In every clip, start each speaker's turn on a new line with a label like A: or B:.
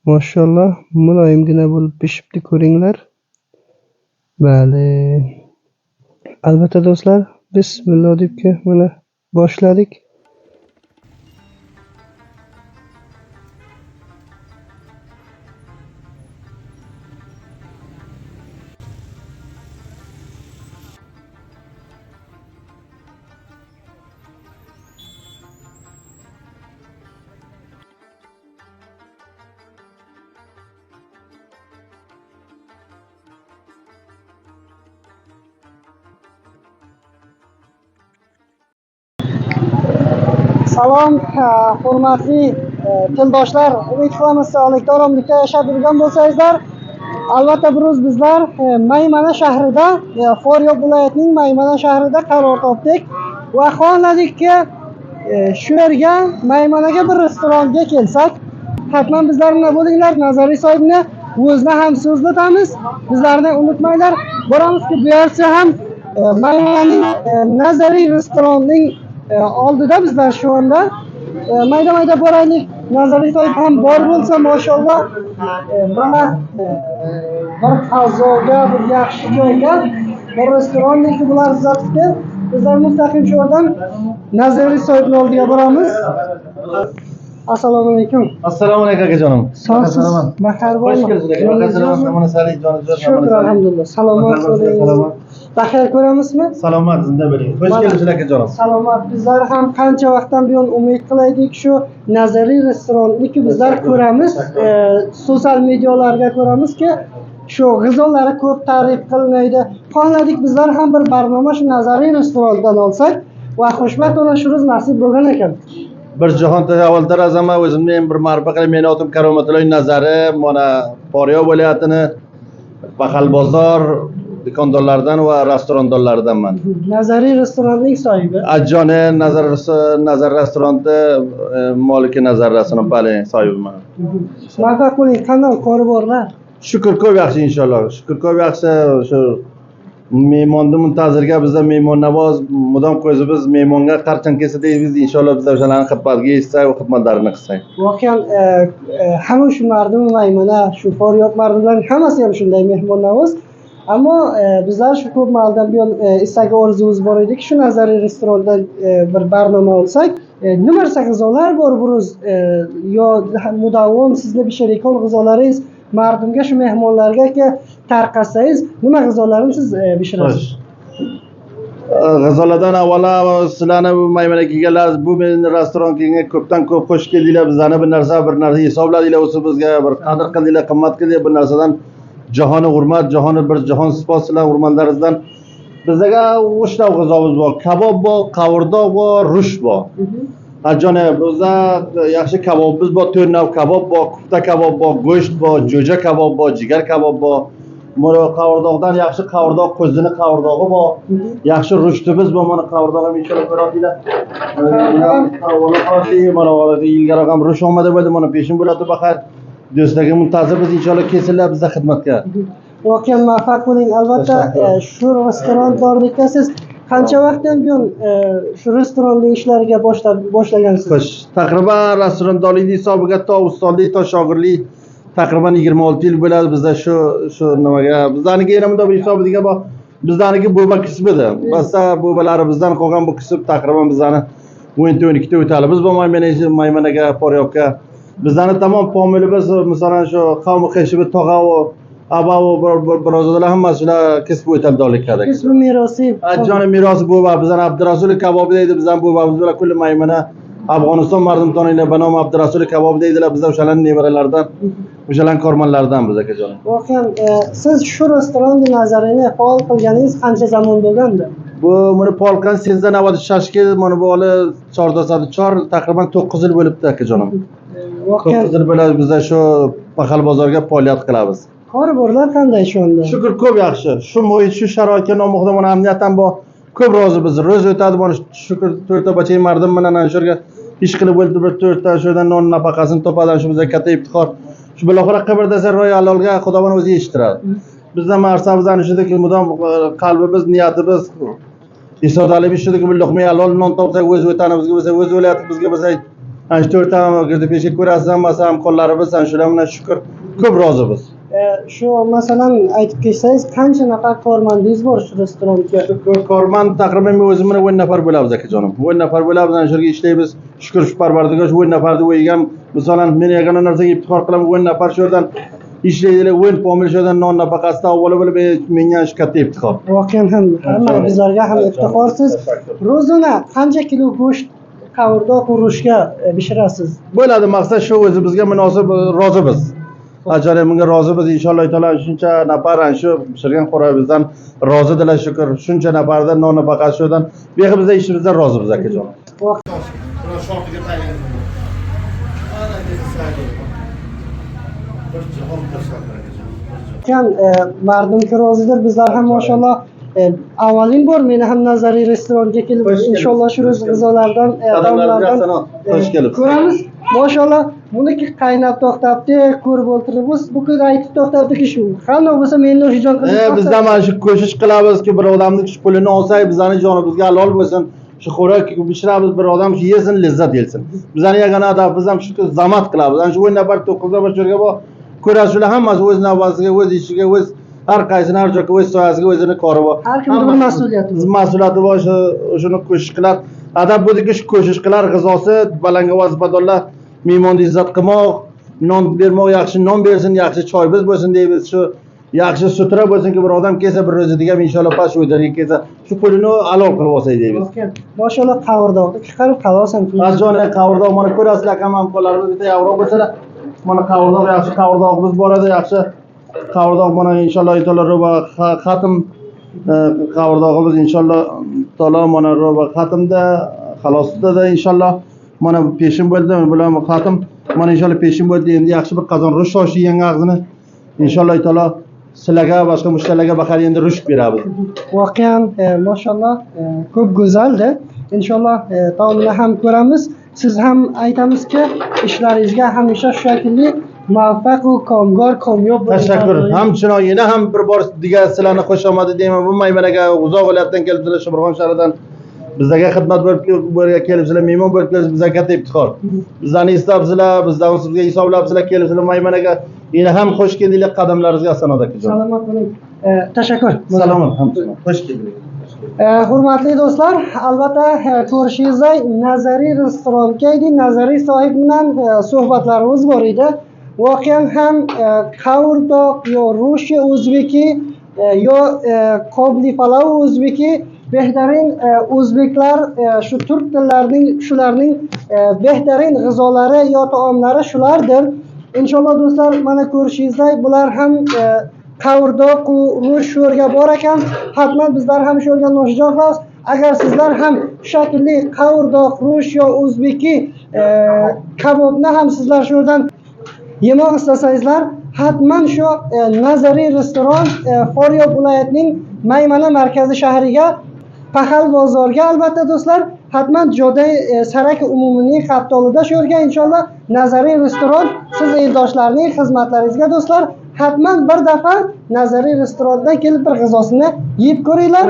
A: Mashallah, muloyimgina bo'lib pishibdi, ko'ringlar. Bali. Albatta do'stlar, bismillah deb mana boshladik.
B: Salom, hurmatli tildoshlar, umid qilamiz sog'likda, oromlikda yashab yurgan bo'lsangizlar. Albatta bizlar Maymana shahrida, Faryob viloyatining Maymana shahrida qaror topdik va xohladikki, shu yerga Maymanaga bir restoranga kelsak, hatman bizlar bilan bo'linglar. Nazariy sohibni o'zini ham so'zlatamiz. Bizlarni unutmanglar. Boramizki, bu yerda ham Maymananing Nazariy restoranining oldida bizlar shu anda mayda boraylik. Nazariy sohib ham bor bo'lsa, mashallah, mana bir fazoga, bir yaxshi joyga, bir restorandagi bular tuzatibdi. Bizlar mustaqim shu yerdan Nazariy sohibning oldiga boramiz. Assalomu alaykum.
C: Assalomu alaykum akajonim.
B: Sog'siz, baxar bo'lmi?
C: Hoş geldiniz.
B: Shukr, alhamdulillah. Salomat bo'ling. Baxar ko'ramizmi?
C: Salomat, zinda bo'ling. Hoş geldiniz akajonim.
B: Salomat. Bizlar ham qancha vaqtdan buyon umid qilaydik shu Nazariy restoranni bizlar ko'ramiz. Sotsial medialarga ko'ramizki, shu g'izolari ko'p ta'rif qilinadi. Xohladik bizlar ham bir barnoma shu Nazariy restorandan olsak va xushvaqt bo'lishimiz nasib bo'lgan ekan.
C: Bir jahon avvalda azama o'zimni bir ma'rifa qilib, meni otim Karomatulloh Nazari, mana Faryob viloyatini Baxal bozor do'kondorlaridan va restorandorlaridanman.
B: Nazariy restoranning sohibi.
C: Ajjoni Nazar restoranda maliki Nazar restoran bali sohibiman.
B: Muvaffaq bo'ling. Qanday koriborlar?
C: Shukr, ko'p yaxshi inshaalloh. Shukr, ko'p yaxshi. Shu mehmonni muntazirga bizda mehmon navoz mudom ko'zimiz mehmonga qachon kelsa deymiz, inshaalloh bizlar o'shalarni xizmatiga yetsak va xizmatlarini qilsak.
B: Voqean hamma shu mardum Maymana, shu Faryob mardumlarning hammasi ham shunday mehmon navoz. Ammo bizlar shu ko'p ma'ldan buyon istagi orzuyimiz bor ediki, shu Nazariy restorandan bir barnoma olsak, nima g'izolar bor buruz yo mudavom sizni pishirayotgan g'izolaringiz mardumga shu mehmonlarga tarqatsangiz, nima g'izolarni siz pishirasiz?
C: G'izolardan avvalo sizlarni bu Maymanaga kelganlar, bu meni restoranga ko'pdan ko'p xush keldinglar. Bizlarni bir narsa hisobladinglar, o'zi bizga bir qadr qildinglar, qimmat qildinglar. Bu narsadan jahoni hurmat, bir jahon sifat sizlar hurmatlaringizdan. Bizga 3 ta g'izomiz bor. Kabob bor, qovurdoq bor, rush bor. Ajjoni, bizda yaxshi kabobimiz bor, 4 nav kabob bor, kufta kabob bor, go'sht bor, jo'ja kabob bor, jigar kabob bor. Mana qovurdoqdan yaxshi qovurdoq, qo'zini qovurdog'i bor. Yaxshi rushtimiz bor, mana qovurdog'im inshaalloh ko'rasizlar. Mana ilgaroq ham rush omada bo'ldi, mana peshin bo'ladi baxar. Do'stlarga muntazirmiz, inshaalloh kelsinlar bizga xizmatga.
B: Voqean muvaffaq bo'ling. Albatta shu restoran borlikda siz qancha vaqtdan buyon shu restoranning ishlariga boshlagansiz?
C: Taqriban restorandorlik hisobiga to ustozlik, to shogirdlik taqriban 26 yil bo'ladi bizda shu nimaga. Bizlarniki yana bunda bir hisobiga bor. Bizlarniki bo'ba kisbidir. Basta bo'balari bizdan qolgan bu kisb taqriban bizlarni 12 ta o'talimiz bor Maymanaga, Faryobga. Bizlarni tamom familiyamiz, masalan shu qavmi qeshibi tog'a va aba va birodarlar hammasi shular kesib o'tadorlik qiladi.
B: Kesib merosi.
C: Ajjoni merosi bo'ba, bizlar Abdurasul kabobi deydi, bizdan bo'bamiz bilan kulli Maymana Afg'oniston mardumtoninglar banom Abdurasul kabobi deydilar, bizlar o'shalarning nevaralaridan, o'shalarning kormonlaridan biz akajonim.
B: Voqean siz shu restoranning nazarini faol qilganingiz qancha zamon bo'lgandi?
C: Bu buni polkan sizdan avval shashki mana bu hali 4 taqriban 9 yil bo'libdi akajonim.
B: Voqean
C: 9 yil bo'ladi bizda shu Baxal bozorga faoliyat qilamiz.
B: Koriborlar qanday shu anda?
C: Shukr, ko'p yaxshi. Shu muhit, shu sharoitga nomuqda mana amniyat ham bor. Ko'p rozi biz. Ro'z o'tadi mana shukr 4 ta bachang mardim bilan ana shu yerga ish qilib o'ldi, bir 4 ta shudan non nafaqasini topadi, shu bizga katta iftixor. Shu bilan qabrda Roy Alolga Xudoban o'zi eshittiradi. Bizda marsabizdan shundaki mudom qalbimiz, niyatimiz isodalib ishidagi bir luqma halol non topsak o'z vatanimizga bo'lsa, o'z viloyatimizga bo'lsa ana shu to'rtta girdi peshik ko'rasiz, hammasi hamkorlarimiz, ana shular bilan shukur ko'p rozimiz.
B: Shu masalan aytib ketsangiz, qancha nafar kormandingiz bor shu restoranga?
C: Korman taqriban men o'zim bilan 10 nafar bo'lamiz akajonim. 10 nafar bo'lamiz, ana shularga ishlaymiz. Shukur shu Parvardigor shu 10 nafarni o'ygan, masalan men yagona narsaga iftixor qilaman, 10 nafar shu yerdan ishlaydilar, 10 pomil shu yerdan non nafaqasidan avvalo bo'lib menga shu katta iftixor.
B: Voqean ham hamma bizlarga ham iftixorsiz. Ro'zona qancha kilo go'sht qovurdoq urushga pishirasiz?
C: Bo'ladi, maqsad shu, o'zi bizga munosib rozimiz. Ajoyib, bunga rozimiz inshaalloh taolo. Shuncha nafar ana shu pishirgan xo'rabimizdan rozidilar, shukur. Shuncha nafardan non nafaqasi shu yerdan beg'imizda ishimizdan rozimiz akajon.
B: Mardumki rozidir, bizlar ham mashallah avvalin bor, meni ham nazariy restoranga kelib inshaalloh shu g'izolardan taomlardan
C: xush kelibsiz.
B: ko'ramiz. Mashallah buniki qaynab to'xtabdi, ko'rib o'tiribmiz. Bu kun aytib to'xtabdiki shu. Qanday bo'lsa meni o'shajon qilib.
C: Biz ham mana shu ko'shish qilamizki, bir odamning shu pulini olsak, bizning jonimizga halol bo'lsin. Shu xo'rak pishiramiz, bir odam shu yesin, lazzat yelsin. Bizning yagona hadafimiz ham shu zamat qilamiz. Ana shu 10 nafar 9 nafar joyga bor. Ko'rasizlar, hammasi o'z navbasiga, o'z ishiga, o'z har qaysini har joyga o'z soyasiga o'zini kori bor.
B: Har kimning bir mas'uliyati bor.
C: Mas'uliyati bor, shuni ko'shish qilar. Adab bo'ldiki shu ko'shish qilar, g'izosi balanga vazifadorlar mehmonni izzat qilmoq, non bermoq, yaxshi non bersin, yaxshi choy biz bo'lsin deymiz. Shu yaxshi sutra bo'lsinki, bir odam kelsa, bir ro'ziga inshaalloh pash o'ydarga kelsa, shu pulini halol qilib olsak deymiz.
B: Mashallah qovurdoqni chiqarib qalasan.
C: Ajoyib qovurdoq, mana ko'rasizlar, hamkorlarimiz bitta yavro bo'lsalar, mana qovurdoq, yaxshi qovurdoqimiz bor edi, yaxshi qovurdoq mana inshaalloh taolo ro'ba xatm qovurdog'imiz inshaalloh taolo mana ro'ba xatmda xalosda inshaalloh mana peshin bo'ldi, bular xatm mana inshaalloh peshin bo'ldi. Endi yaxshi bir qozon rush shoshi yangi ag'zini inshaalloh taolo sizlarga boshqa mushtarlarga bakar endi rush beramiz.
B: Voqean mashallah ko'p go'zaldi. Inshaalloh taomini ham ko'ramiz. Siz ham aytamizki, ishlaringizga hamisha shu shaklli muvaffaq va komgor, komyob bo'ling.
C: Tashakkur. Hamchinon yana ham bir bor degan sizlarni xush omadi deyman. Bu Maymanaga uzoq viloyatdan kelibsizlar, Sho'rg'on shahridan bizlarga xizmat bo'lib kelibsizlar, mehmon bo'lib kelibsizlar, bizga katta iftixor. Bizlarni istabsizlar, bizdan sizga hisoblabsizlar, kelibsizlar Maymanaga. Yana ham xush keldinglar, qadamlaringizga asanoat akajon.
B: Salomat bo'ling. Tashakkur.
C: Salomat, hamchinon. Xush keldinglar.
B: Hurmatli do'stlar, albatta ko'rishingizdek nazariy restoranga edi, nazariy sohib bilan suhbatlarimiz bor edi. Voqean ham qovurdoq yo rushi o'zbeki yo qobli palau o'zbeki behtarin o'zbeklar shu turk tillarining shularning behtarin g'izolari yo taomlari shulardir. Inshaalloh do'stlar, mana ko'rishingizdek bular ham qovurdoq rush sho'rga bor ekan. Hatman bizlar ham sho'rga noshijon qilamiz. Agar sizlar ham shu shaklli qovurdoq rush yo o'zbeki kabobni ham sizlar sho'rdan yemoq istasangizlar, hatman shu nazariy restoran Faryob viloyatining Maymana markaziy shahriga Paxal bozorga albatta do'stlar, hatman Jodai Sarak umumiy qattolida sho'rga inshaalloh nazariy restoran siz eldoshlarning xizmatlaringizga do'stlar, hatman bir dafa nazariy restorandan kelib bir g'izosini yeb ko'ringlar.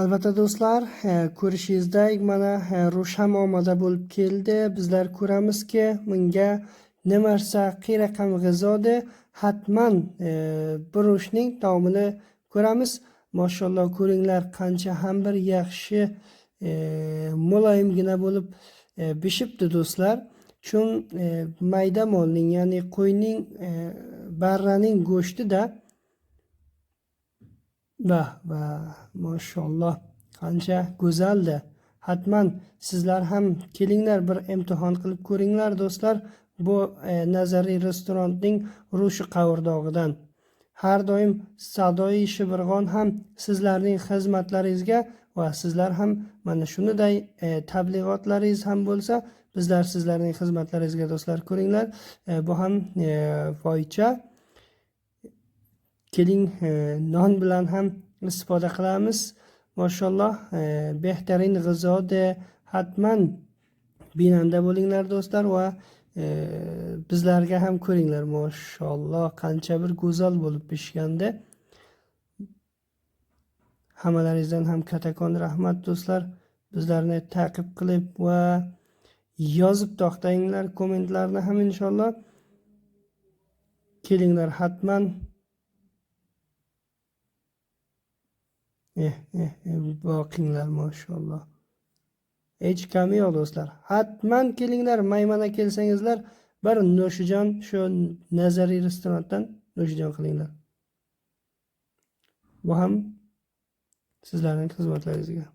B: Albatta do'stlar, ko'rishingizdek mana rush ham omada bo'lib keldi. Bizlar ko'ramizki, bunga nima narsa qiraqam g'izodi, hatman bir rushning taomini ko'ramiz. Mashalloh ko'ringlar, qancha ham bir yaxshi muloyimgina bo'lib pishibdi do'stlar. Chun mayda molning, ya'ni qo'yning, barraning go'shtida va mashalloh qancha go'zaldi. Hatman sizlar ham kelinglar, bir imtihon qilib ko'ringlar do'stlar. Bu nazariy restoranning rushi qovurdog'idan. Har doim Sadoyi Shibirg'on ham sizlarning xizmatlaringizga va sizlar ham mana shunday tabliğotlaringiz ham bo'lsa
A: bizlar sizlarning xizmatlaringizga do'stlar ko'ringlar. Bu ham foycha. Keling, non bilan ham istifoda qilamiz. Mashalloh, behtarin g'izoda hatman binanda bo'linglar do'stlar va bizlarga ham ko'ringlar. Mashalloh, qancha bir go'zal bo'lib pishganda. Hammalaringizdan ham kattakon rahmat do'stlar. Bizlarni ta'qib qilib va yozib to'xtanglar kommentlarni ham inshaalloh. Kelinglar hatman. Boqinglar mashalloh. Hech kami yo'q do'stlar. Hatman kelinglar, Maymana kelsangizlar, bir No'shijon shu nazariy restorandan No'shijon qilinglar. Bu ham sizlarning xizmatlaringizga.